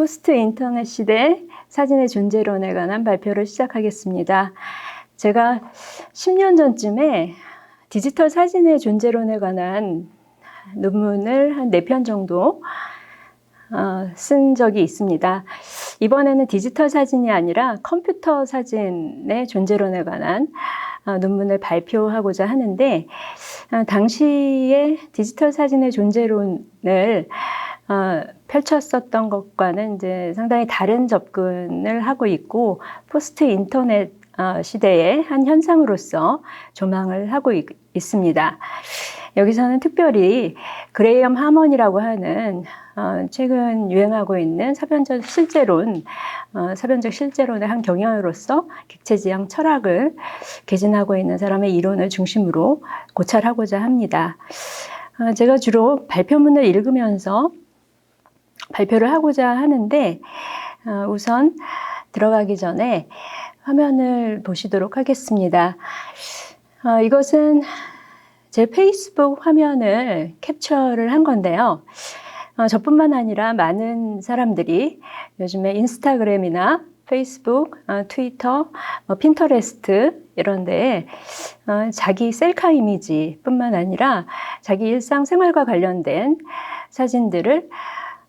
포스트 인터넷 시대 사진의 존재론에 관한 발표를 시작하겠습니다. 제가 10년 전쯤에 디지털 사진의 존재론에 관한 논문을 한 4편 정도 쓴 적이 있습니다. 이번에는 디지털 사진이 아니라 컴퓨터 사진의 존재론에 관한 논문을 발표하고자 하는데, 당시에 디지털 사진의 존재론을 펼쳤었던 것과는 이제 상당히 다른 접근을 하고 있고, 포스트 인터넷 시대의 한 현상으로서 조망을 하고 있습니다. 여기서는 특별히 그레이엄 하먼이라고 하는 최근 유행하고 있는 사변적 실제론의 한 경향으로서 객체지향 철학을 개진하고 있는 사람의 이론을 중심으로 고찰하고자 합니다. 제가 주로 발표문을 읽으면서 발표를 하고자 하는데, 우선 들어가기 전에 화면을 보시도록 하겠습니다. 이것은 제 페이스북 화면을 캡처를 한 건데요. 저뿐만 아니라 많은 사람들이 요즘에 인스타그램이나 페이스북, 트위터, 핀터레스트 이런 데에 자기 셀카 이미지뿐만 아니라 자기 일상생활과 관련된 사진들을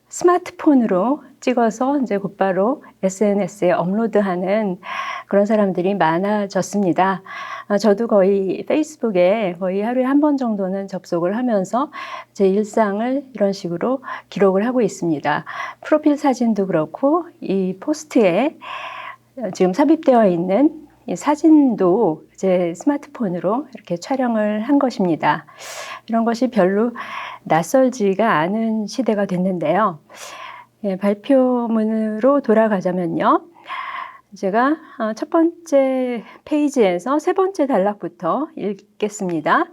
스마트폰으로 찍어서 이제 곧바로 SNS에 업로드하는 그런 사람들이 많아졌습니다. 저도 거의 페이스북에 거의 하루에 한 번 정도는 접속을 하면서 제 일상을 이런 식으로 기록을 하고 있습니다. 프로필 사진도 그렇고 이 포스트에 지금 삽입되어 있는 이 사진도 제 스마트폰으로 이렇게 촬영을 한 것입니다. 이런 것이 별로 낯설지가 않은 시대가 됐는데요. 발표문으로 돌아가자면요. 제가 첫 번째 페이지에서 세 번째 단락부터 읽겠습니다.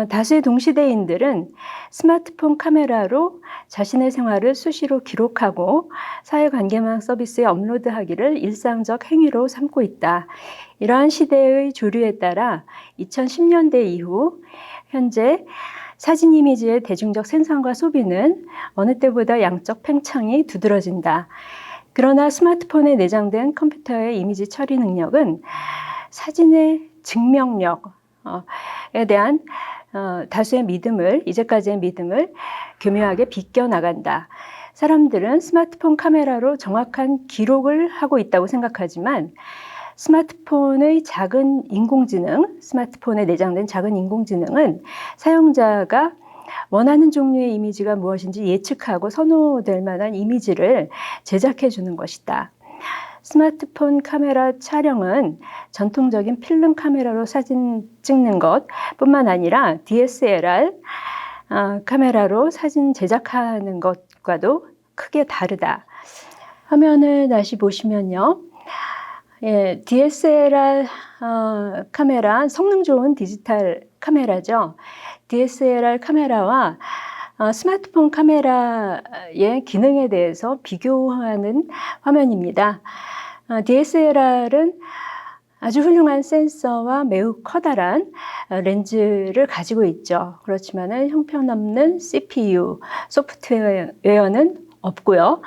다수의 동시대인들은 스마트폰 카메라로 자신의 생활을 수시로 기록하고 사회관계망 서비스에 업로드하기를 일상적 행위로 삼고 있다. 이러한 시대의 조류에 따라 2010년대 이후 현재 사진 이미지의 대중적 생산과 소비는 어느 때보다 양적 팽창이 두드러진다. 그러나 스마트폰에 내장된 컴퓨터의 이미지 처리 능력은 사진의 증명력에 대한 다수의 이제까지의 믿음을 교묘하게 비껴나간다. 사람들은 스마트폰 카메라로 정확한 기록을 하고 있다고 생각하지만 스마트폰에 내장된 작은 인공지능은 사용자가 원하는 종류의 이미지가 무엇인지 예측하고 선호될 만한 이미지를 제작해 주는 것이다. 스마트폰 카메라 촬영은 전통적인 필름 카메라로 사진 찍는 것뿐만 아니라 DSLR 카메라로 사진 제작하는 것과도 크게 다르다. 화면을 다시 보시면요. DSLR 카메라, 성능 좋은 디지털 카메라죠. DSLR 카메라와 스마트폰 카메라의 기능에 대해서 비교하는 화면입니다. DSLR은 아주 훌륭한 센서와 매우 커다란 렌즈를 가지고 있죠. 그렇지만 형편없는 CPU, 소프트웨어는 없고요.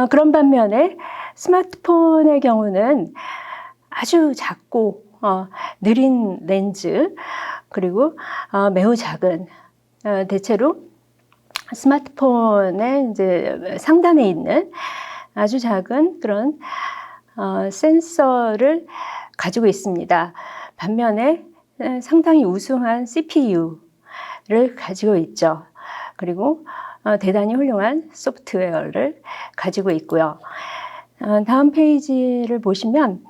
그런 반면에 스마트폰의 경우는 아주 작고 느린 렌즈, 그리고 매우 작은, 대체로 스마트폰의 이제 상단에 있는 아주 작은 그런 센서를 가지고 있습니다. 반면에 상당히 우수한 CPU를 가지고 있죠. 그리고 대단히 훌륭한 소프트웨어를 가지고 있고요. 다음 페이지를 보시면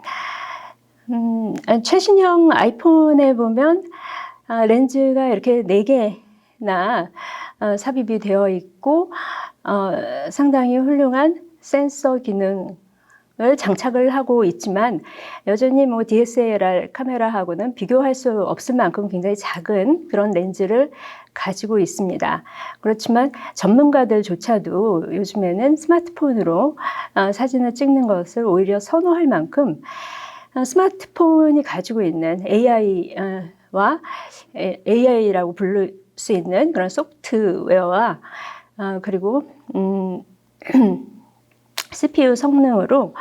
최신형 아이폰에 보면 렌즈가 이렇게 4개나 삽입이 되어 있고 상당히 훌륭한 센서 기능을 장착을 하고 있지만 여전히 DSLR 카메라하고는 비교할 수 없을 만큼 굉장히 작은 그런 렌즈를 가지고 있습니다. 그렇지만 전문가들조차도 요즘에는 스마트폰으로 사진을 찍는 것을 오히려 선호할 만큼 스마트폰이 가지고 있는 AI라고 부를 수 있는 그런 소프트웨어와 그리고 CPU 성능으로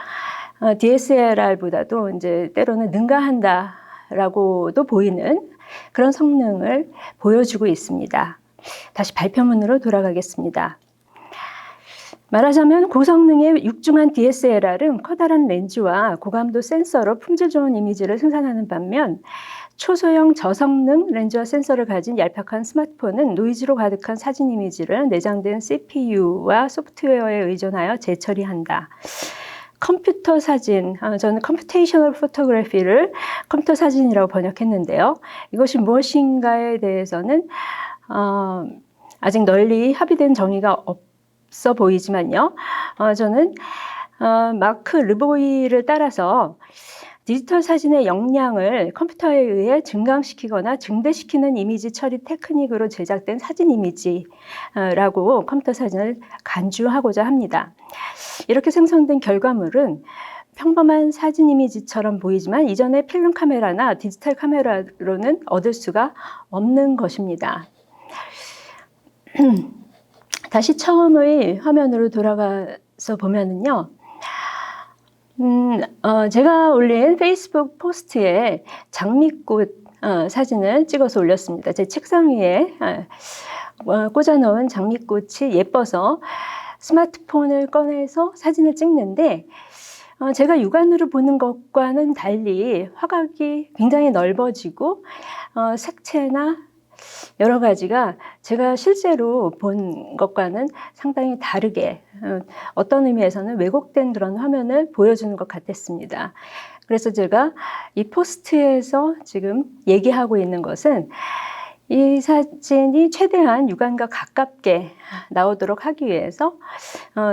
DSLR보다도 이제 때로는 능가한다라고도 보이는 그런 성능을 보여주고 있습니다. 다시 발표문으로 돌아가겠습니다. 말하자면 고성능의 육중한 DSLR은 커다란 렌즈와 고감도 센서로 품질 좋은 이미지를 생산하는 반면 초소형 저성능 렌즈와 센서를 가진 얄팍한 스마트폰은 노이즈로 가득한 사진 이미지를 내장된 CPU와 소프트웨어에 의존하여 재처리한다. 컴퓨터 사진, 저는 컴퓨테이셔널 포토그래피를 컴퓨터 사진이라고 번역했는데요. 이것이 무엇인가에 대해서는 아직 널리 합의된 정의가 없어 보이지만요. 저는 마크 르보이를 따라서 디지털 사진의 역량을 컴퓨터에 의해 증강시키거나 증대시키는 이미지 처리 테크닉으로 제작된 사진 이미지라고 컴퓨터 사진을 간주하고자 합니다. 이렇게 생성된 결과물은 평범한 사진 이미지처럼 보이지만 이전의 필름 카메라나 디지털 카메라로는 얻을 수가 없는 것입니다. 다시 처음의 화면으로 돌아가서 보면은요. 제가 올린 페이스북 포스트에 장미꽃 사진을 찍어서 올렸습니다. 제 책상 위에 꽂아놓은 장미꽃이 예뻐서 스마트폰을 꺼내서 사진을 찍는데 제가 육안으로 보는 것과는 달리 화각이 굉장히 넓어지고 색채나 여러 가지가 제가 실제로 본 것과는 상당히 다르게 어떤 의미에서는 왜곡된 그런 화면을 보여주는 것 같았습니다. 그래서 제가 이 포스트에서 지금 얘기하고 있는 것은 이 사진이 최대한 육안과 가깝게 나오도록 하기 위해서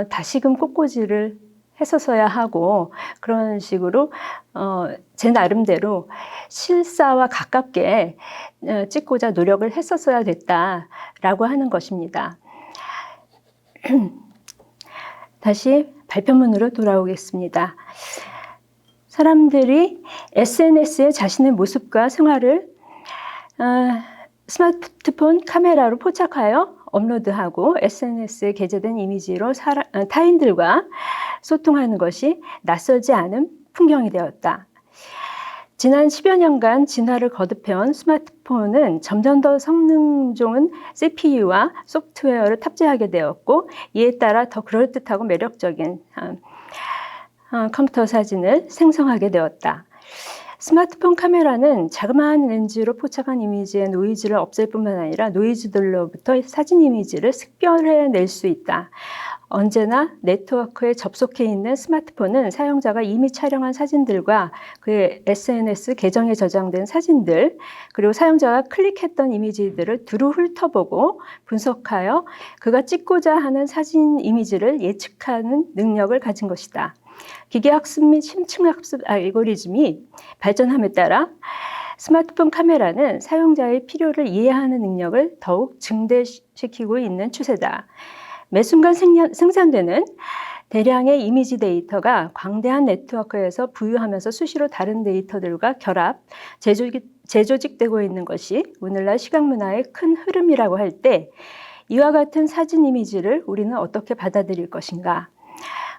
다시금 꽃꽂이를 했었어야 하고 그런 식으로 제 나름대로 실사와 가깝게 찍고자 노력을 했었어야 됐다라고 하는 것입니다. 다시 발표문으로 돌아오겠습니다. 사람들이 SNS에 자신의 모습과 생활을 스마트폰 카메라로 포착하여 업로드하고 SNS에 게재된 이미지로 타인들과 소통하는 것이 낯설지 않은 풍경이 되었다. 지난 10여 년간 진화를 거듭해온 스마트폰은 점점 더 성능 좋은 CPU와 소프트웨어를 탑재하게 되었고 이에 따라 더 그럴듯하고 매력적인 컴퓨터 사진을 생성하게 되었다. 스마트폰 카메라는 자그마한 렌즈로 포착한 이미지의 노이즈를 없앨 뿐만 아니라 노이즈들로부터 사진 이미지를識別해낼 수 있다. 언제나 네트워크에 접속해 있는 스마트폰은 사용자가 이미 촬영한 사진들과 그의 SNS 계정에 저장된 사진들, 그리고 사용자가 클릭했던 이미지들을 두루 훑어보고 분석하여 그가 찍고자 하는 사진 이미지를 예측하는 능력을 가진 것이다. 기계학습 및 심층학습 알고리즘이 발전함에 따라 스마트폰 카메라는 사용자의 필요를 이해하는 능력을 더욱 증대시키고 있는 추세다. 매 순간 생산되는 대량의 이미지 데이터가 광대한 네트워크에서 부유하면서 수시로 다른 데이터들과 결합, 재조직되고 있는 것이 오늘날 시각문화의 큰 흐름이라고 할 때 이와 같은 사진 이미지를 우리는 어떻게 받아들일 것인가?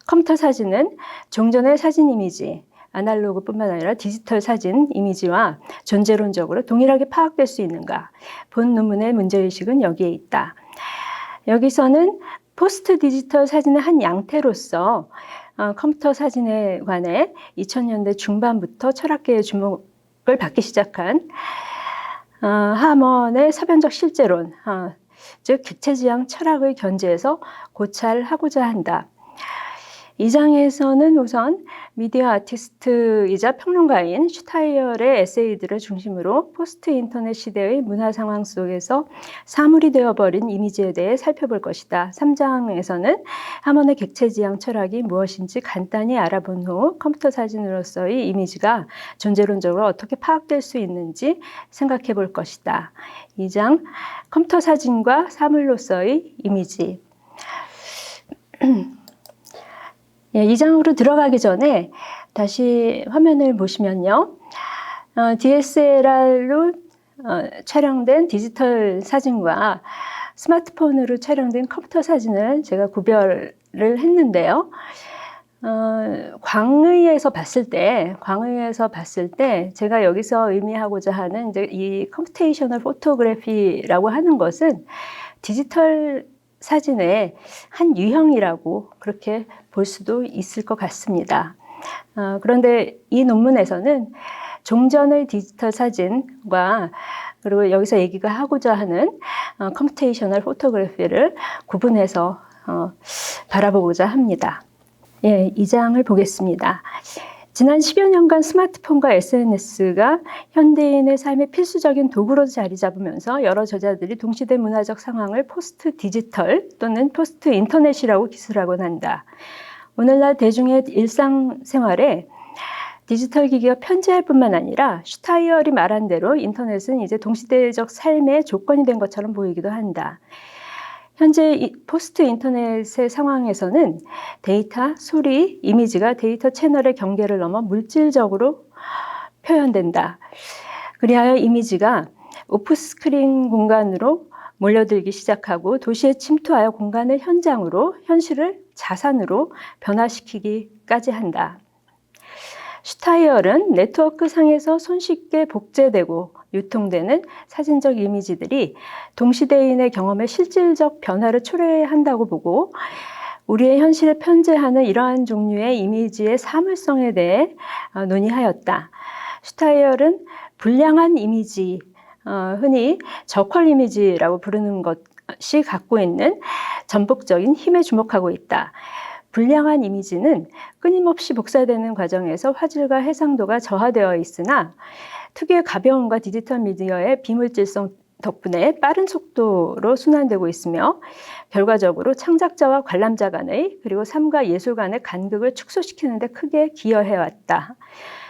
컴퓨터 사진은 종전의 사진 이미지, 아날로그뿐만 아니라 디지털 사진 이미지와 존재론적으로 동일하게 파악될 수 있는가? 본 논문의 문제의식은 여기에 있다. 여기서는 포스트 디지털 사진의 한 양태로서 컴퓨터 사진에 관해 2000년대 중반부터 철학계의 주목을 받기 시작한 하먼의 사변적 실제론, 즉 객체지향 철학의 견지에서 고찰하고자 한다. 이 장에서는 우선 미디어 아티스트이자 평론가인 슈타이어의 에세이들을 중심으로 포스트 인터넷 시대의 문화 상황 속에서 사물이 되어버린 이미지에 대해 살펴볼 것이다. 3장에서는 하먼의 객체지향 철학이 무엇인지 간단히 알아본 후 컴퓨터 사진으로서의 이미지가 존재론적으로 어떻게 파악될 수 있는지 생각해 볼 것이다. 2장 컴퓨터 사진과 사물로서의 이미지. 이 장으로 들어가기 전에 다시 화면을 보시면요. DSLR로 촬영된 디지털 사진과 스마트폰으로 촬영된 컴퓨터 사진을 제가 구별을 했는데요. 광의에서 봤을 때 제가 여기서 의미하고자 하는 이제 이 컴퓨테이셔널 포토그래피라고 하는 것은 디지털 사진의 한 유형이라고 그렇게 볼 수도 있을 것 같습니다. 그런데 이 논문에서는 종전의 디지털 사진과 그리고 여기서 얘기가 하고자 하는 컴퓨테이셔널 포토그래피를 구분해서 바라보고자 합니다. 예, 이 장을 보겠습니다. 지난 10여 년간 스마트폰과 SNS가 현대인의 삶의 필수적인 도구로 자리 잡으면서 여러 저자들이 동시대 문화적 상황을 포스트 디지털 또는 포스트 인터넷이라고 기술하곤 한다. 오늘날 대중의 일상생활에 디지털 기기가 편재할 뿐만 아니라 슈타이얼이 말한 대로 인터넷은 이제 동시대적 삶의 조건이 된 것처럼 보이기도 한다. 현재 포스트 인터넷의 상황에서는 데이터, 소리, 이미지가 데이터 채널의 경계를 넘어 물질적으로 표현된다. 그리하여 이미지가 오프스크린 공간으로 몰려들기 시작하고 도시에 침투하여 공간을 현장으로, 현실을 자산으로 변화시키기까지 한다. 슈타이얼은 네트워크 상에서 손쉽게 복제되고 유통되는 사진적 이미지들이 동시대인의 경험에 실질적 변화를 초래한다고 보고 우리의 현실에 편재하는 이러한 종류의 이미지의 사물성에 대해 논의하였다. 슈타이얼은 불량한 이미지, 흔히 저퀄 이미지라고 부르는 것이 갖고 있는 전폭적인 힘에 주목하고 있다. 불량한 이미지는 끊임없이 복사되는 과정에서 화질과 해상도가 저하되어 있으나 특유의 가벼움과 디지털 미디어의 비물질성 덕분에 빠른 속도로 순환되고 있으며 결과적으로 창작자와 관람자 간의 그리고 삶과 예술 간의 간극을 축소시키는 데 크게 기여해왔다.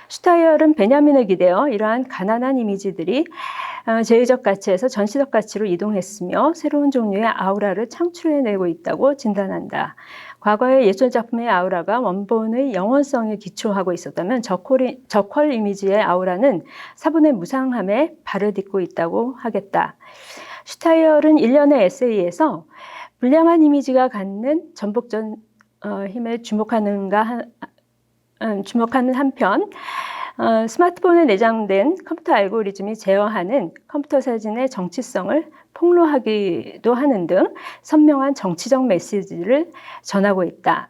슈타이얼은 베냐민을 기대어 이러한 가난한 이미지들이 제의적 가치에서 전시적 가치로 이동했으며 새로운 종류의 아우라를 창출해내고 있다고 진단한다. 과거의 예술작품의 아우라가 원본의 영원성에 기초하고 있었다면 저퀄 이미지의 아우라는 사본의 무상함에 발을 딛고 있다고 하겠다. 슈타이얼은 일련의 에세이에서 불량한 이미지가 갖는 전폭적 힘에 주목하는 한편 스마트폰에 내장된 컴퓨터 알고리즘이 제어하는 컴퓨터 사진의 정치성을 폭로하기도 하는 등 선명한 정치적 메시지를 전하고 있다.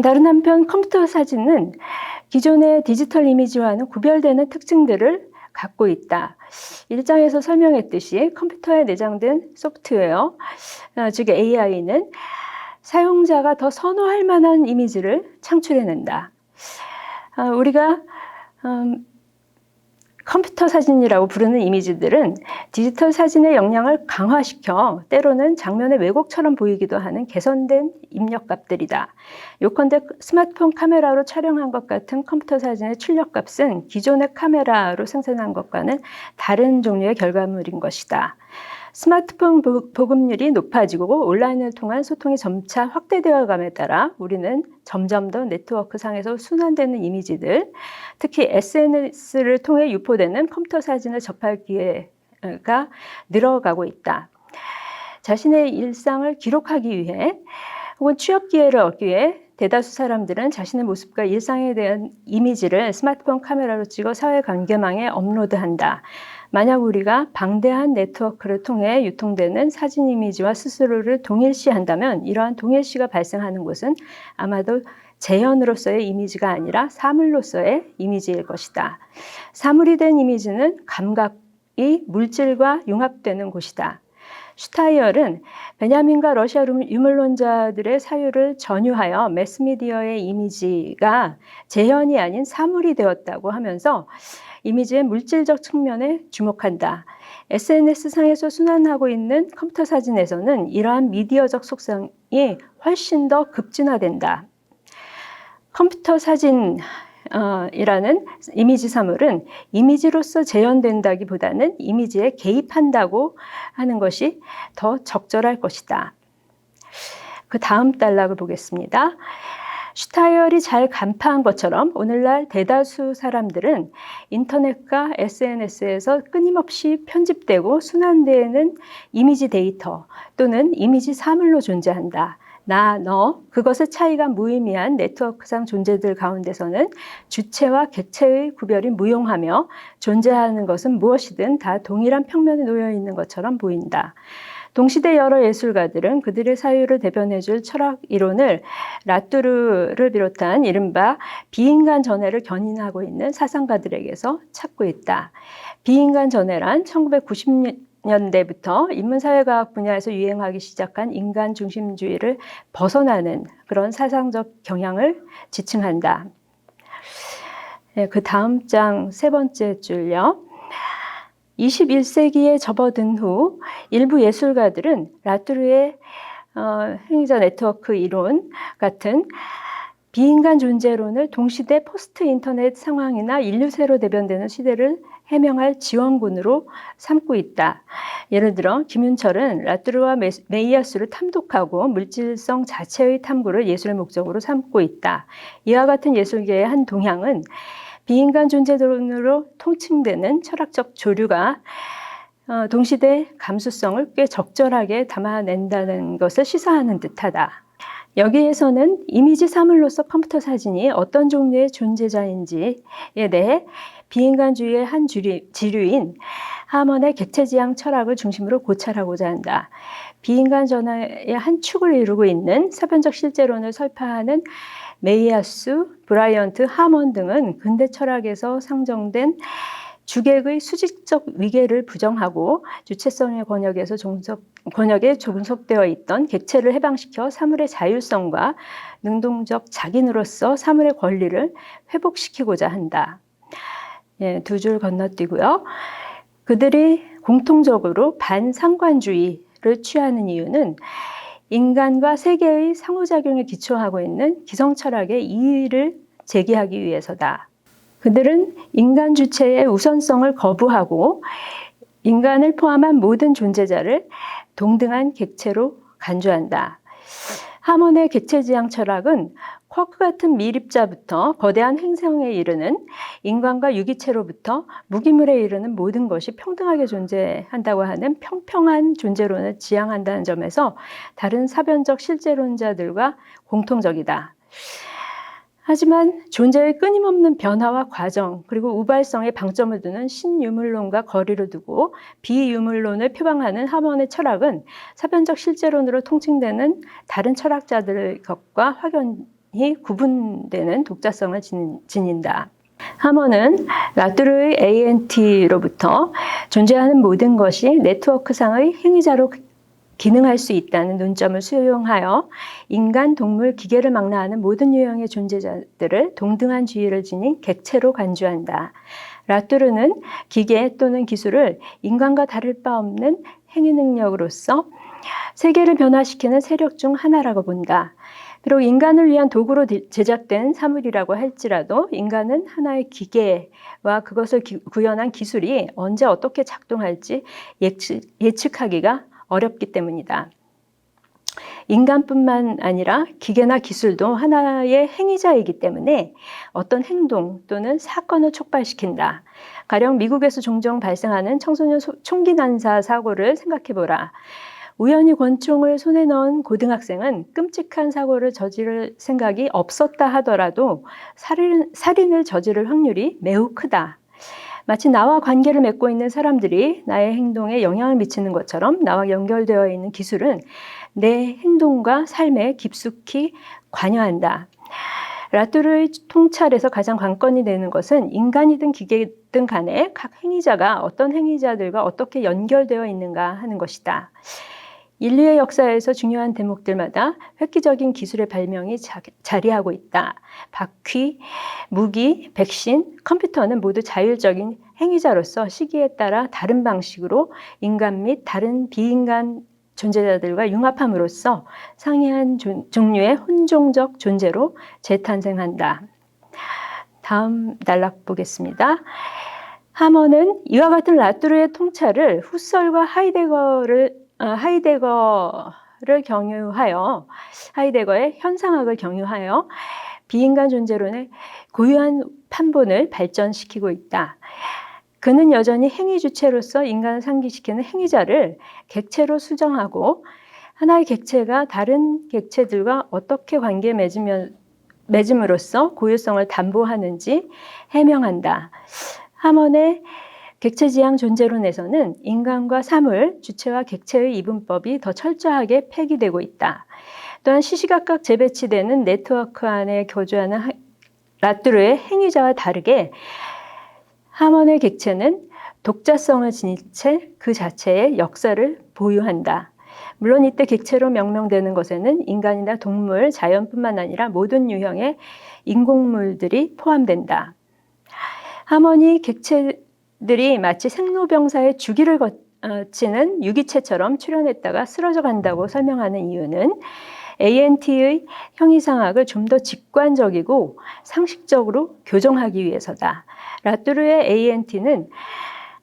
다른 한편 컴퓨터 사진은 기존의 디지털 이미지와는 구별되는 특징들을 갖고 있다. 1장에서 설명했듯이 컴퓨터에 내장된 소프트웨어, 즉 AI는 사용자가 더 선호할 만한 이미지를 창출해낸다. 우리가 컴퓨터 사진이라고 부르는 이미지들은 디지털 사진의 역량을 강화시켜 때로는 장면의 왜곡처럼 보이기도 하는 개선된 입력값들이다. 요컨대 스마트폰 카메라로 촬영한 것 같은 컴퓨터 사진의 출력값은 기존의 카메라로 생산한 것과는 다른 종류의 결과물인 것이다. 스마트폰 보급률이 높아지고 온라인을 통한 소통이 점차 확대되어 감에 따라 우리는 점점 더 네트워크 상에서 순환되는 이미지들, 특히 SNS를 통해 유포되는 컴퓨터 사진을 접할 기회가 늘어가고 있다. 자신의 일상을 기록하기 위해 혹은 취업 기회를 얻기 위해 대다수 사람들은 자신의 모습과 일상에 대한 이미지를 스마트폰 카메라로 찍어 사회관계망에 업로드한다. 만약 우리가 방대한 네트워크를 통해 유통되는 사진 이미지와 스스로를 동일시한다면 이러한 동일시가 발생하는 곳은 아마도 재현으로서의 이미지가 아니라 사물로서의 이미지일 것이다. 사물이 된 이미지는 감각이 물질과 융합되는 곳이다. 슈타이얼은 베냐민과 러시아 유물론자들의 사유를 전유하여 매스미디어의 이미지가 재현이 아닌 사물이 되었다고 하면서 이미지의 물질적 측면에 주목한다. SNS상에서 순환하고 있는 컴퓨터 사진에서는 이러한 미디어적 속성이 훨씬 더 급진화된다. 컴퓨터 사진 이라는 이미지 사물은 이미지로서 재현된다기보다는 이미지에 개입한다고 하는 것이 더 적절할 것이다. 그 다음 단락을 보겠습니다. 슈타이얼이 잘 간파한 것처럼 오늘날 대다수 사람들은 인터넷과 SNS에서 끊임없이 편집되고 순환되는 이미지 데이터 또는 이미지 사물로 존재한다. 나, 너, 그것의 차이가 무의미한 네트워크상 존재들 가운데서는 주체와 객체의 구별이 무용하며 존재하는 것은 무엇이든 다 동일한 평면에 놓여 있는 것처럼 보인다. 동시대 여러 예술가들은 그들의 사유를 대변해줄 철학 이론을 라뚜르를 비롯한 이른바 비인간 전해를 견인하고 있는 사상가들에게서 찾고 있다. 비인간 전해란 1990년대부터 인문사회과학 분야에서 유행하기 시작한 인간 중심주의를 벗어나는 그런 사상적 경향을 지칭한다. 네, 그 다음 장 세 번째 줄요. 21세기에 접어든 후 일부 예술가들은 라뚜르의 행위자 네트워크 이론 같은 비인간 존재론을 동시대 포스트 인터넷 상황이나 인류세로 대변되는 시대를 해명할 지원군으로 삼고 있다. 예를 들어 김윤철은 라뚜르와 메이아스를 탐독하고 물질성 자체의 탐구를 예술의 목적으로 삼고 있다. 이와 같은 예술계의 한 동향은 비인간 존재론으로 통칭되는 철학적 조류가 동시대 감수성을 꽤 적절하게 담아낸다는 것을 시사하는 듯하다. 여기에서는 이미지 사물로서 컴퓨터 사진이 어떤 종류의 존재자인지에 대해 비인간주의의 한 지류인 하먼의 객체지향 철학을 중심으로 고찰하고자 한다. 비인간 전화의 한 축을 이루고 있는 사변적 실제론을 설파하는 메이아스, 브라이언트, 하먼 등은 근대 철학에서 상정된 주객의 수직적 위계를 부정하고 주체성의 권역에 종속되어 있던 객체를 해방시켜 사물의 자율성과 능동적 자긴으로서 사물의 권리를 회복시키고자 한다. 예, 두 줄 건너뛰고요. 그들이 공통적으로 반상관주의를 취하는 이유는 인간과 세계의 상호작용에 기초하고 있는 기성철학의 이의를 제기하기 위해서다. 그들은 인간 주체의 우선성을 거부하고 인간을 포함한 모든 존재자를 동등한 객체로 간주한다. 하먼의 객체지향 철학은 쿼크 같은 미립자부터 거대한 행성에 이르는 인간과 유기체로부터 무기물에 이르는 모든 것이 평등하게 존재한다고 하는 평평한 존재론을 지향한다는 점에서 다른 사변적 실제론자들과 공통적이다. 하지만 존재의 끊임없는 변화와 과정 그리고 우발성에 방점을 두는 신유물론과 거리를 두고 비유물론을 표방하는 하먼의 철학은 사변적 실제론으로 통칭되는 다른 철학자들의 것과 확연히 구분되는 독자성을 지닌다. 하먼은 라뚜르의 ANT로부터 존재하는 모든 것이 네트워크상의 행위자로 기능할 수 있다는 논점을 수용하여 인간, 동물, 기계를 망라하는 모든 유형의 존재자들을 동등한 지위를 지닌 객체로 간주한다. 라뚜르는 기계 또는 기술을 인간과 다를 바 없는 행위 능력으로서 세계를 변화시키는 세력 중 하나라고 본다. 비록 인간을 위한 도구로 제작된 사물이라고 할지라도 인간은 하나의 기계와 그것을 구현한 기술이 언제 어떻게 작동할지 예측하기가 어렵기 때문이다. 인간뿐만 아니라 기계나 기술도 하나의 행위자이기 때문에 어떤 행동 또는 사건을 촉발시킨다. 가령 미국에서 종종 발생하는 청소년 총기 난사 사고를 생각해보라. 우연히 권총을 손에 넣은 고등학생은 끔찍한 사고를 저지를 생각이 없었다 하더라도 살인을 저지를 확률이 매우 크다. 마치 나와 관계를 맺고 있는 사람들이 나의 행동에 영향을 미치는 것처럼 나와 연결되어 있는 기술은 내 행동과 삶에 깊숙이 관여한다. 라뚜르의 통찰에서 가장 관건이 되는 것은 인간이든 기계든 간에 각 행위자가 어떤 행위자들과 어떻게 연결되어 있는가 하는 것이다. 인류의 역사에서 중요한 대목들마다 획기적인 기술의 발명이 자리하고 있다. 바퀴, 무기, 백신, 컴퓨터는 모두 자율적인 행위자로서 시기에 따라 다른 방식으로 인간 및 다른 비인간 존재자들과 융합함으로써 상이한 종류의 혼종적 존재로 재탄생한다. 다음 단락 보겠습니다. 하먼은 이와 같은 라뚜르의 통찰을 후설과 하이데거를 경유하여 하이데거의 현상학을 경유하여 비인간 존재론의 고유한 판본을 발전시키고 있다. 그는 여전히 행위 주체로서 인간을 상기시키는 행위자를 객체로 수정하고 하나의 객체가 다른 객체들과 어떻게 관계 맺음으로써 고유성을 담보하는지 해명한다. 하먼의 객체지향 존재론에서는 인간과 사물, 주체와 객체의 이분법이 더 철저하게 폐기되고 있다. 또한 시시각각 재배치되는 네트워크 안에 거주하는 라뚜르의 행위자와 다르게 하먼의 객체는 독자성을 지닌 채 그 자체의 역사를 보유한다. 물론 이때 객체로 명명되는 것에는 인간이나 동물, 자연뿐만 아니라 모든 유형의 인공물들이 포함된다. 하먼이 객체들이 마치 생로병사의 주기를 거치는 유기체처럼 출현했다가 쓰러져 간다고 설명하는 이유는 ANT의 형이상학을 좀 더 직관적이고 상식적으로 교정하기 위해서다. 라뚜르의 ANT는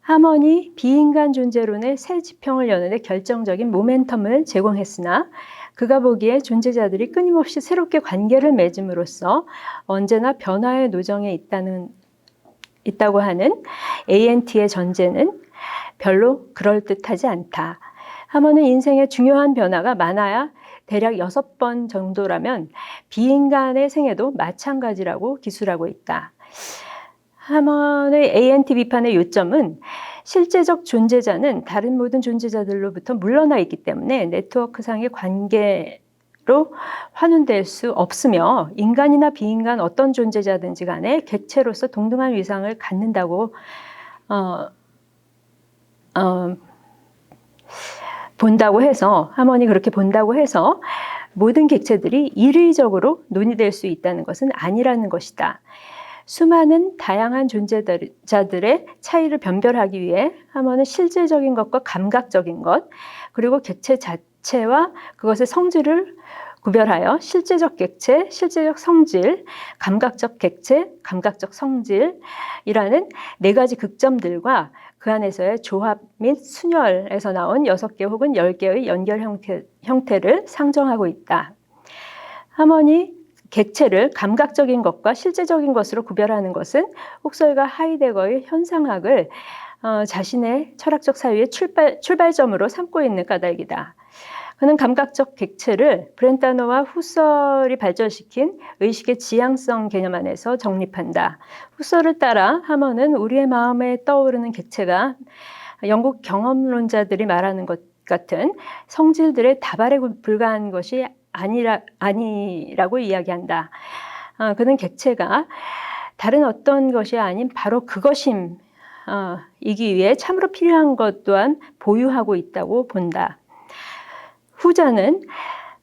하먼이 비인간 존재론의 새 지평을 여는 데 결정적인 모멘텀을 제공했으나 그가 보기에 존재자들이 끊임없이 새롭게 관계를 맺음으로써 언제나 변화의 노정에 있다고 하는 ANT의 전제는 별로 그럴듯하지 않다. 하먼은 인생의 중요한 변화가 많아야 대략 6번 정도라면 비인간의 생애도 마찬가지라고 기술하고 있다. 하먼의 ANT 비판의 요점은 실제적 존재자는 다른 모든 존재자들로부터 물러나 있기 때문에 네트워크상의 관계로 환원될 수 없으며 인간이나 비인간 어떤 존재자든지 간에 객체로서 동등한 위상을 갖는다고 본다고 해서 하먼이 그렇게 본다고 해서 모든 객체들이 일의적으로 논의될 수 있다는 것은 아니라는 것이다. 수많은 다양한 존재자들의 차이를 변별하기 위해 하먼은 실제적인 것과 감각적인 것, 그리고 객체 자체와 그것의 성질을 구별하여 실제적 객체, 실제적 성질, 감각적 객체, 감각적 성질이라는 4가지 극점들과 그 안에서의 조합 및 순혈에서 나온 6개 혹은 10개의 연결 형태를 상정하고 있다. 하먼이 객체를 감각적인 것과 실제적인 것으로 구별하는 것은 훅설과 하이데거의 현상학을 자신의 철학적 사유의 출발점으로 삼고 있는 까닭이다. 그는 감각적 객체를 브렌타노와 후설이 발전시킨 의식의 지향성 개념 안에서 정립한다. 후설을 따라 하먼은 우리의 마음에 떠오르는 객체가 영국 경험론자들이 말하는 것 같은 성질들의 다발에 불과한 것이 아니라고 이야기한다. 그는 객체가 다른 어떤 것이 아닌 바로 그것임이기 위해 참으로 필요한 것 또한 보유하고 있다고 본다. 후자는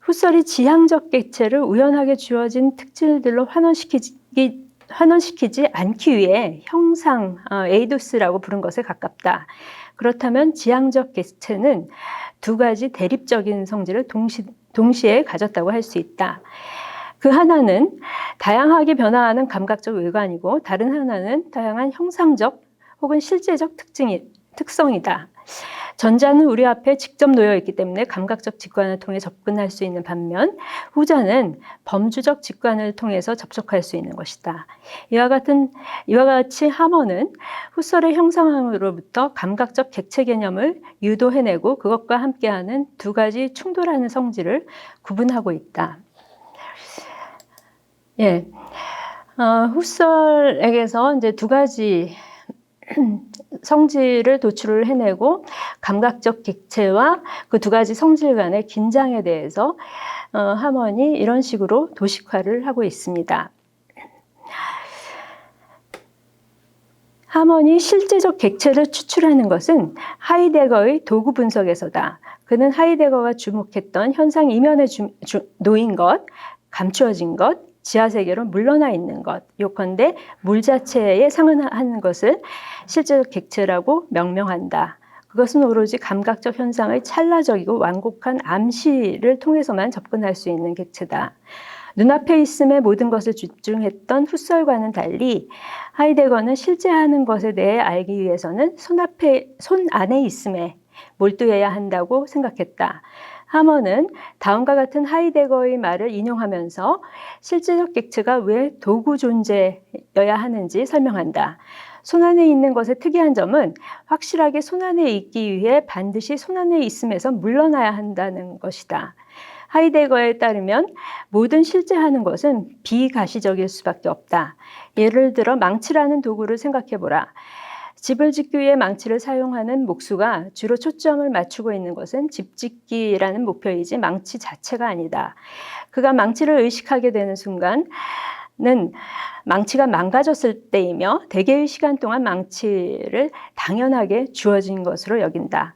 후설이 지향적 객체를 우연하게 주어진 특질들로 환원시키지 않기 위해 형상, 에이도스라고 부른 것에 가깝다. 그렇다면 지향적 객체는 2가지 대립적인 성질을 동시에 가졌다고 할 수 있다. 그 하나는 다양하게 변화하는 감각적 외관이고 다른 하나는 다양한 형상적 혹은 실제적 특성이다. 전자는 우리 앞에 직접 놓여 있기 때문에 감각적 직관을 통해 접근할 수 있는 반면 후자는 범주적 직관을 통해서 접촉할 수 있는 것이다. 이와 같이 하먼은 후설의 형상으로부터 감각적 객체 개념을 유도해내고 그것과 함께하는 2가지 충돌하는 성질을 구분하고 있다. 예, 후설에게서 이제 2가지 성질을 도출을 해내고 감각적 객체와 그 2가지 성질 간의 긴장에 대해서 하먼이 이런 식으로 도식화를 하고 있습니다. 하먼이 실제적 객체를 추출하는 것은 하이데거의 도구 분석에서다. 그는 하이데거가 주목했던 현상 이면에 놓인 것, 감추어진 것, 지하세계로 물러나 있는 것, 요컨대 물 자체에 상응하는 것을 실제적 객체라고 명명한다. 그것은 오로지 감각적 현상의 찰나적이고 완곡한 암시를 통해서만 접근할 수 있는 객체다. 눈앞에 있음에 모든 것을 집중했던 후설과는 달리 하이데거는 실제 하는 것에 대해 알기 위해서는 손 안에 있음에 몰두해야 한다고 생각했다. 하먼은 다음과 같은 하이데거의 말을 인용하면서 실제적 객체가 왜 도구 존재여야 하는지 설명한다. 손 안에 있는 것의 특이한 점은 확실하게 손 안에 있기 위해 반드시 손 안에 있음에서 물러나야 한다는 것이다. 하이데거에 따르면 모든 실제하는 것은 비가시적일 수밖에 없다. 예를 들어 망치라는 도구를 생각해보라. 집을 짓기 위해 망치를 사용하는 목수가 주로 초점을 맞추고 있는 것은 집 짓기라는 목표이지 망치 자체가 아니다. 그가 망치를 의식하게 되는 순간은 망치가 망가졌을 때이며 대개의 시간 동안 망치를 당연하게 주어진 것으로 여긴다.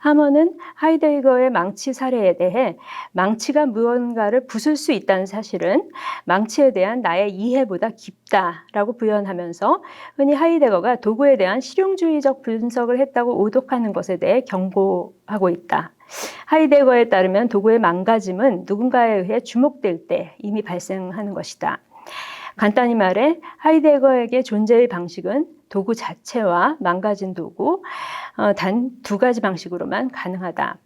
하먼은 하이데거의 망치 사례에 대해 망치가 무언가를 부술 수 있다는 사실은 망치에 대한 나의 이해보다 깊다라고 부연하면서 흔히 하이데거가 도구에 대한 실용주의적 분석을 했다고 오독하는 것에 대해 경고하고 있다. 하이데거에 따르면 도구의 망가짐은 누군가에 의해 주목될 때 이미 발생하는 것이다. 간단히 말해 하이데거에게 존재의 방식은 도구 자체와 망가진 도구 단 두 가지 방식으로만 가능하다.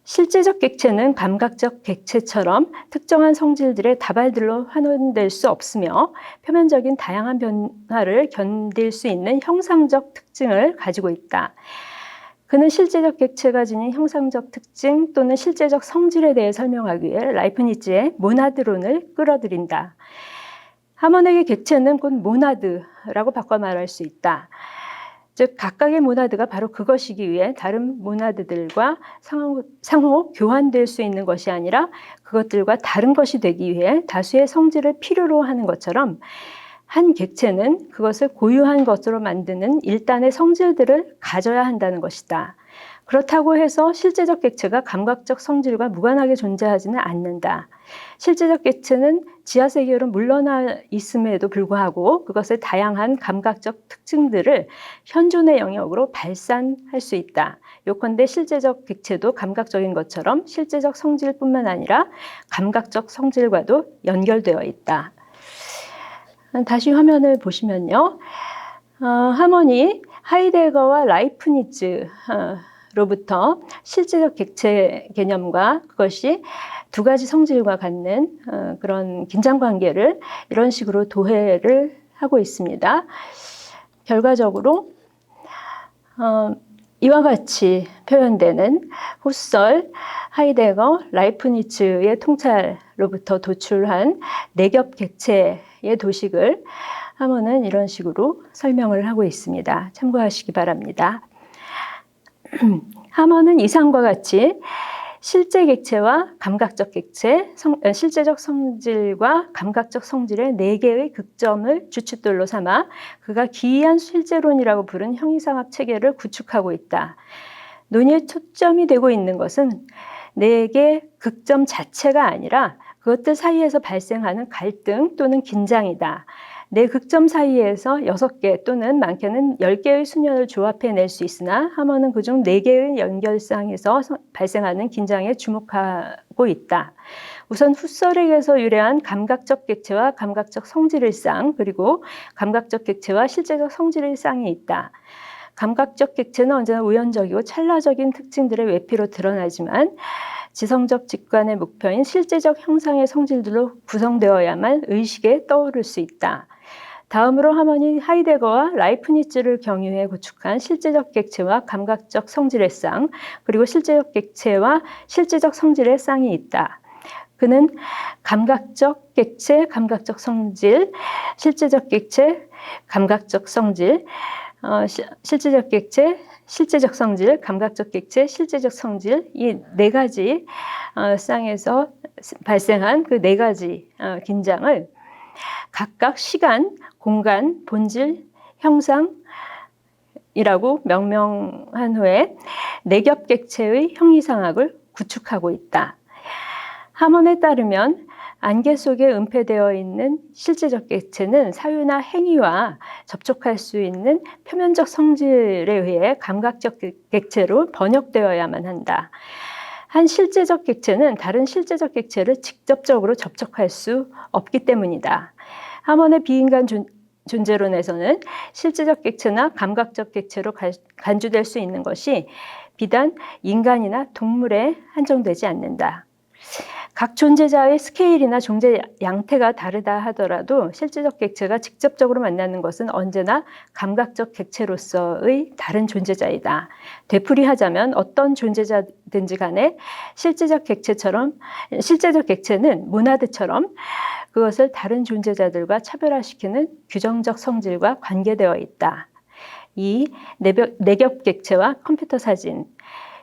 실제적 객체는 감각적 객체처럼 특정한 성질들의 다발들로 환원될 수 없으며 표면적인 다양한 변화를 견딜 수 있는 형상적 특징을 가지고 있다. 그는 실제적 객체가 지닌 형상적 특징 또는 실제적 성질에 대해 설명하기 위해 라이프니츠의 모나드론을 끌어들인다. 하먼에게 객체는 곧 모나드라고 바꿔 말할 수 있다. 즉 각각의 모나드가 바로 그것이기 위해 다른 모나드들과 상호 교환될 수 있는 것이 아니라 그것들과 다른 것이 되기 위해 다수의 성질을 필요로 하는 것처럼 한 객체는 그것을 고유한 것으로 만드는 일단의 성질들을 가져야 한다는 것이다. 그렇다고 해서 실제적 객체가 감각적 성질과 무관하게 존재하지는 않는다. 실제적 객체는 지하세계로 물러나 있음에도 불구하고 그것의 다양한 감각적 특징들을 현존의 영역으로 발산할 수 있다. 요컨대 실제적 객체도 감각적인 것처럼 실제적 성질뿐만 아니라 감각적 성질과도 연결되어 있다. 다시 화면을 보시면요. 하먼이 하이데거와 라이프니츠로부터 실제적 객체 개념과 그것이 두 가지 성질과 갖는 그런 긴장관계를 이런 식으로 도해를 하고 있습니다. 결과적으로 이와 같이 표현되는 후설, 하이데거, 라이프니츠의 통찰로부터 도출한 내겹 객체의 도식을 하먼은 이런 식으로 설명을 하고 있습니다. 참고하시기 바랍니다. 하먼은 이상과 같이 실제 객체와 감각적 객체, 실제적 성질과 감각적 성질의 네 개의 극점을 주춧돌로 삼아 그가 기이한 실제론이라고 부른 형이상학 체계를 구축하고 있다. 논의의 초점이 되고 있는 것은 네 개 극점 자체가 아니라 그것들 사이에서 발생하는 갈등 또는 긴장이다. 네 극점 사이에서 6개 또는 많게는 10개의 수년을 조합해낼 수 있으나 하먼은 그중 4개의 연결상에서 발생하는 긴장에 주목하고 있다. 우선 후설에게서 유래한 감각적 객체와 감각적 성질의 쌍, 그리고 감각적 객체와 실제적 성질의 쌍이 있다. 감각적 객체는 언제나 우연적이고 찰나적인 특징들의 외피로 드러나지만 지성적 직관의 목표인 실제적 형상의 성질들로 구성되어야만 의식에 떠오를 수 있다. 다음으로 하먼이 하이데거와 라이프니츠를 경유해 구축한 실제적 객체와 감각적 성질의 쌍, 그리고 실제적 객체와 실제적 성질의 쌍이 있다. 그는 감각적 객체, 감각적 성질, 실제적 객체, 감각적 성질, 실제적 객체, 실제적 성질, 감각적 객체, 실제적 성질, 이 네 가지 쌍에서 발생한 그 네 가지 긴장을 각각 시간, 공간, 본질, 형상이라고 명명한 후에 내겹 객체의 형이상학을 구축하고 있다. 하먼에 따르면 안개 속에 은폐되어 있는 실제적 객체는 사유나 행위와 접촉할 수 있는 표면적 성질에 의해 감각적 객체로 번역되어야만 한다. 한 실제적 객체는 다른 실제적 객체를 직접적으로 접촉할 수 없기 때문이다. 하먼의 비인간 존재론에서는 실제적 객체나 감각적 객체로 간주될 수 있는 것이 비단 인간이나 동물에 한정되지 않는다. 각 존재자의 스케일이나 존재 양태가 다르다 하더라도 실제적 객체가 직접적으로 만나는 것은 언제나 감각적 객체로서의 다른 존재자이다. 되풀이하자면 어떤 존재자든지 간에 실제적 객체는 모나드처럼 그것을 다른 존재자들과 차별화시키는 규정적 성질과 관계되어 있다. 이 내겹 객체와 컴퓨터 사진.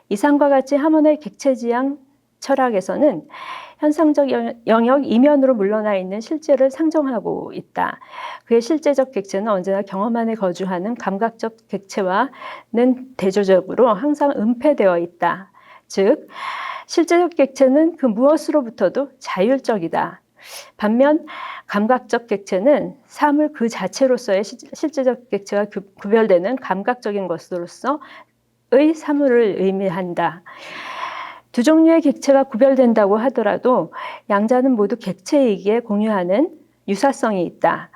이상과 같이 하몬의 객체지향 철학에서는 현상적 영역 이면으로 물러나 있는 실제를 상정하고 있다. 그의 실제적 객체는 언제나 경험 안에 거주하는 감각적 객체와는 대조적으로 항상 은폐되어 있다. 즉, 실제적 객체는 그 무엇으로부터도 자율적이다. 반면 감각적 객체는 사물 그 자체로서의 실제적 객체와 구별되는 감각적인 것으로서의 사물을 의미한다. 두 종류의 객체가 구별된다고 하더라도 양자는 모두 객체이기에 공유하는 유사성이 있다.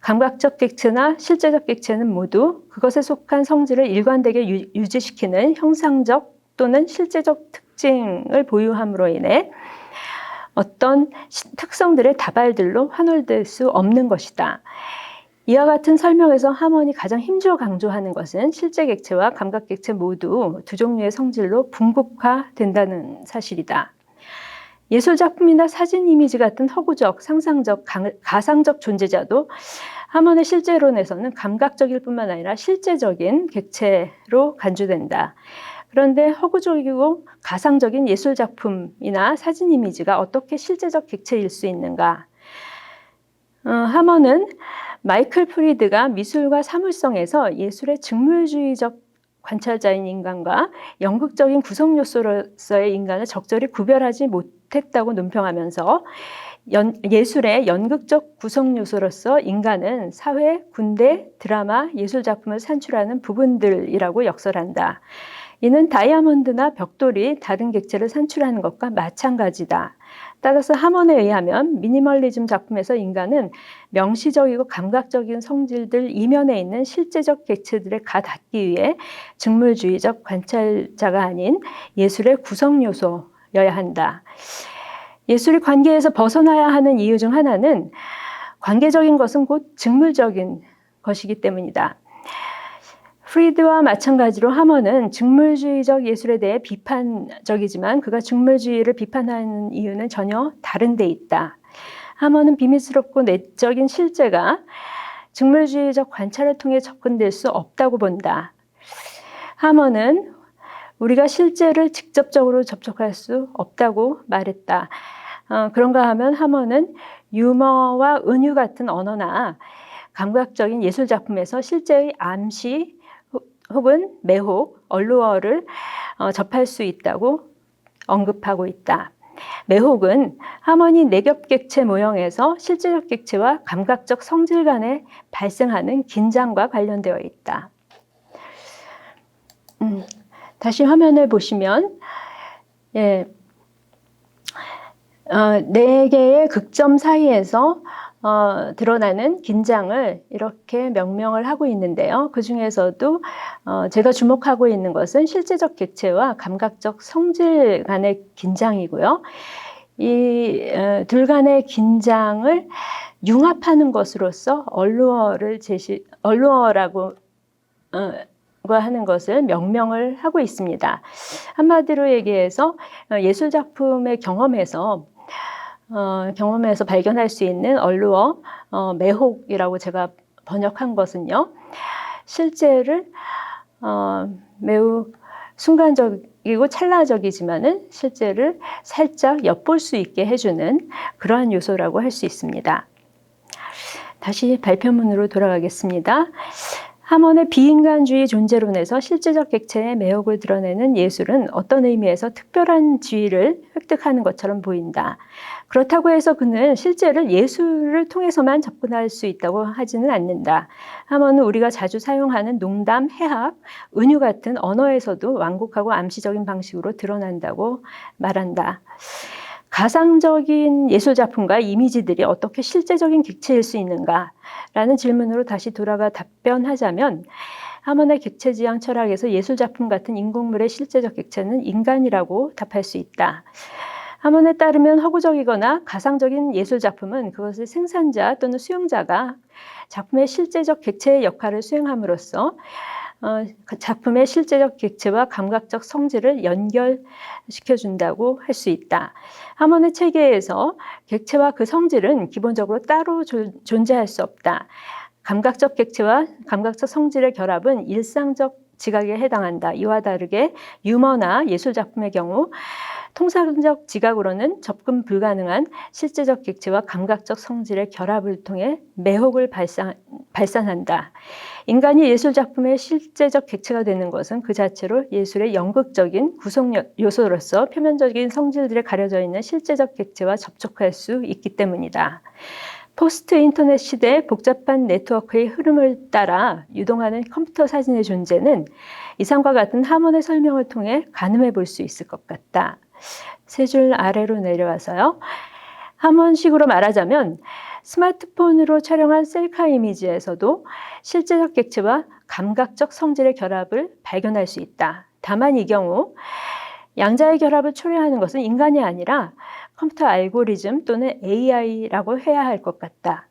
감각적 객체나 실제적 객체는 모두 그것에 속한 성질을 일관되게 유지시키는 형상적 또는 실제적 특징을 보유함으로 인해 어떤 특성들의 다발들로 환원될 수 없는 것이다. 이와 같은 설명에서 하몬이 가장 힘주어 강조하는 것은 실제 객체와 감각 객체 모두 두 종류의 성질로 분급화된다는 사실이다. 예술 작품이나 사진 이미지 같은 허구적, 상상적, 가상적 존재자도 하몬의 실제론에서는 감각적일 뿐만 아니라 실제적인 객체로 간주된다. 그런데 허구적이고 가상적인 예술 작품이나 사진 이미지가 어떻게 실제적 객체일 수 있는가? 하몬은 마이클 프리드가 미술과 사물성에서 예술의 직물주의적 관찰자인 인간과 연극적인 구성 요소로서의 인간을 적절히 구별하지 못했다고 논평하면서 예술의 연극적 구성 요소로서 인간은 사회, 군대, 드라마, 예술 작품을 산출하는 부분들이라고 역설한다. 이는 다이아몬드나 벽돌이 다른 객체를 산출하는 것과 마찬가지다. 따라서 하몬에 의하면 미니멀리즘 작품에서 인간은 명시적이고 감각적인 성질들 이면에 있는 실제적 객체들에 가닿기 위해 직물주의적 관찰자가 아닌 예술의 구성 요소여야 한다. 예술이 관계에서 벗어나야 하는 이유 중 하나는 관계적인 것은 곧 직물적인 것이기 때문이다. 프리드와 마찬가지로 하몬은 직물주의적 예술에 대해 비판적이지만 그가 직물주의를 비판하는 이유는 전혀 다른 데 있다. 하몬은 비밀스럽고 내적인 실제가 직물주의적 관찰을 통해 접근될 수 없다고 본다. 하몬은 우리가 실제를 직접적으로 접촉할 수 없다고 말했다. 그런가 하면 하몬은 유머와 은유 같은 언어나 감각적인 예술 작품에서 실제의 암시 혹은 매혹, 얼루어를 접할 수 있다고 언급하고 있다. 매혹은 하몬이 내겹 객체 모형에서 실제적 객체와 감각적 성질 간에 발생하는 긴장과 관련되어 있다. 다시 화면을 보시면 네 개의 극점 사이에서 드러나는 긴장을 이렇게 명명을 하고 있는데요. 그 중에서도 제가 주목하고 있는 것은 실제적 객체와 감각적 성질 간의 긴장이고요. 이 둘 간의 긴장을 융합하는 것으로서 얼루어라고 하는 것을 명명을 하고 있습니다. 한마디로 얘기해서 예술 작품의 경험에서 발견할 수 있는 얼루어, 매혹이라고 제가 번역한 것은요. 실제를 매우 순간적이고 찰나적이지만은 실제를 살짝 엿볼 수 있게 해주는 그러한 요소라고 할 수 있습니다. 다시 발표문으로 돌아가겠습니다. 하몬의 비인간주의 존재론에서 실제적 객체의 매혹을 드러내는 예술은 어떤 의미에서 특별한 지위를 획득하는 것처럼 보인다. 그렇다고 해서 그는 실제를 예술을 통해서만 접근할 수 있다고 하지는 않는다. 하몬은 우리가 자주 사용하는 농담, 해학, 은유 같은 언어에서도 완곡하고 암시적인 방식으로 드러난다고 말한다. 가상적인 예술 작품과 이미지들이 어떻게 실제적인 객체일 수 있는가라는 질문으로 다시 돌아가 답변하자면 하몬의 객체지향 철학에서 예술 작품 같은 인공물의 실제적 객체는 인간이라고 답할 수 있다. 하몬에 따르면 허구적이거나 가상적인 예술 작품은 그것의 생산자 또는 수용자가 작품의 실제적 객체의 역할을 수행함으로써 그 작품의 실제적 객체와 감각적 성질을 연결시켜준다고 할 수 있다. 하몬의 체계에서 객체와 그 성질은 기본적으로 따로 존재할 수 없다. 감각적 객체와 감각적 성질의 결합은 일상적 지각에 해당한다. 이와 다르게 유머나 예술 작품의 경우 통상적 지각으로는 접근 불가능한 실제적 객체와 감각적 성질의 결합을 통해 매혹을 발산한다. 인간이 예술 작품의 실제적 객체가 되는 것은 그 자체로 예술의 연극적인 구성 요소로서 표면적인 성질들에 가려져 있는 실제적 객체와 접촉할 수 있기 때문이다. 포스트 인터넷 시대의 복잡한 네트워크의 흐름을 따라 유동하는 컴퓨터 사진의 존재는 이상과 같은 하몬의 설명을 통해 가늠해 볼 수 있을 것 같다. 세 줄 아래로 내려와서요. 하몬식으로 말하자면 스마트폰으로 촬영한 셀카 이미지에서도 실제적 객체와 감각적 성질의 결합을 발견할 수 있다. 다만 이 경우 양자의 결합을 초래하는 것은 인간이 아니라 컴퓨터 알고리즘 또는 AI라고 해야 할 것 같다.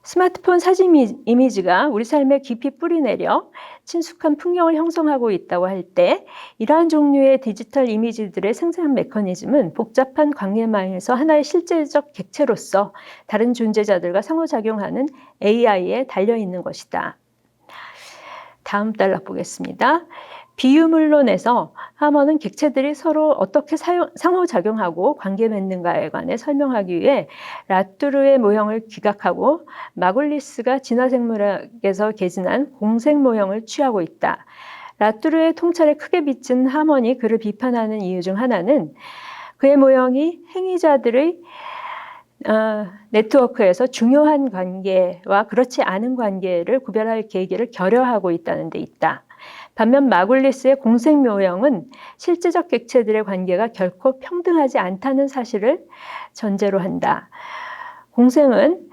스마트폰 사진 이미지가 우리 삶에 깊이 뿌리내려 친숙한 풍경을 형성하고 있다고 할 때 이러한 종류의 디지털 이미지들의 생산 메커니즘은 복잡한 관계망에서 하나의 실제적 객체로서 다른 존재자들과 상호작용하는 AI에 달려있는 것이다. 다음 단락 보겠습니다. 비유물론에서 하몬은 객체들이 서로 어떻게 상호작용하고 관계 맺는가에 관해 설명하기 위해 라뚜르의 모형을 기각하고 마굴리스가 진화생물학에서 개진한 공생 모형을 취하고 있다. 라뚜르의 통찰에 크게 비친 하몬이 그를 비판하는 이유 중 하나는 그의 모형이 행위자들의 네트워크에서 중요한 관계와 그렇지 않은 관계를 구별할 계기를 결여하고 있다는 데 있다. 반면 마굴리스의 공생 모형은 실제적 객체들의 관계가 결코 평등하지 않다는 사실을 전제로 한다. 공생은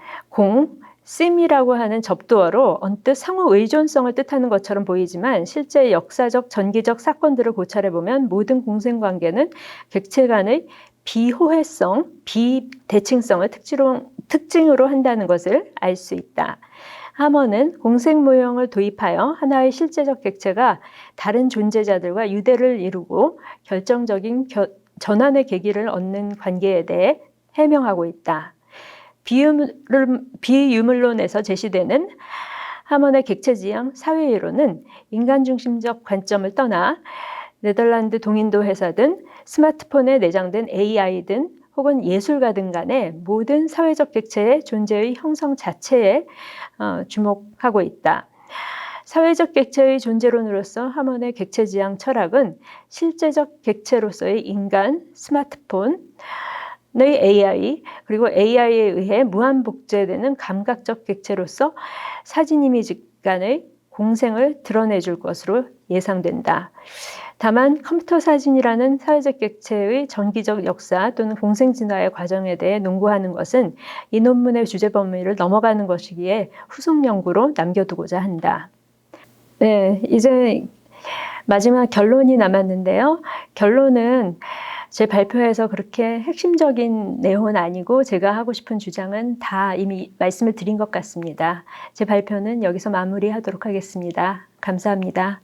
씀이라고 하는 접두어로 언뜻 상호 의존성을 뜻하는 것처럼 보이지만 실제 역사적 전기적 사건들을 고찰해보면 모든 공생 관계는 객체 간의 비호혜성, 비대칭성을 특징으로 한다는 것을 알 수 있다. 하몬은 공생 모형을 도입하여 하나의 실제적 객체가 다른 존재자들과 유대를 이루고 결정적인 전환의 계기를 얻는 관계에 대해 해명하고 있다. 비유물론에서 제시되는 하몬의 객체지향 사회이론은 인간중심적 관점을 떠나 네덜란드 동인도 회사든 스마트폰에 내장된 AI든 혹은 예술가든 간에 모든 사회적 객체의 존재의 형성 자체에 주목하고 있다. 사회적 객체의 존재론으로서 하몬의 객체지향 철학은 실제적 객체로서의 인간, 스마트폰의 AI, 그리고 AI에 의해 무한복제되는 감각적 객체로서 사진 이미지 간의 공생을 드러내줄 것으로 예상된다. 다만 컴퓨터 사진이라는 사회적 객체의 전기적 역사 또는 공생 진화의 과정에 대해 논구하는 것은 이 논문의 주제 범위를 넘어가는 것이기에 후속 연구로 남겨두고자 한다. 네, 이제 마지막 결론이 남았는데요. 결론은 제 발표에서 그렇게 핵심적인 내용은 아니고 제가 하고 싶은 주장은 다 이미 말씀을 드린 것 같습니다. 제 발표는 여기서 마무리하도록 하겠습니다. 감사합니다.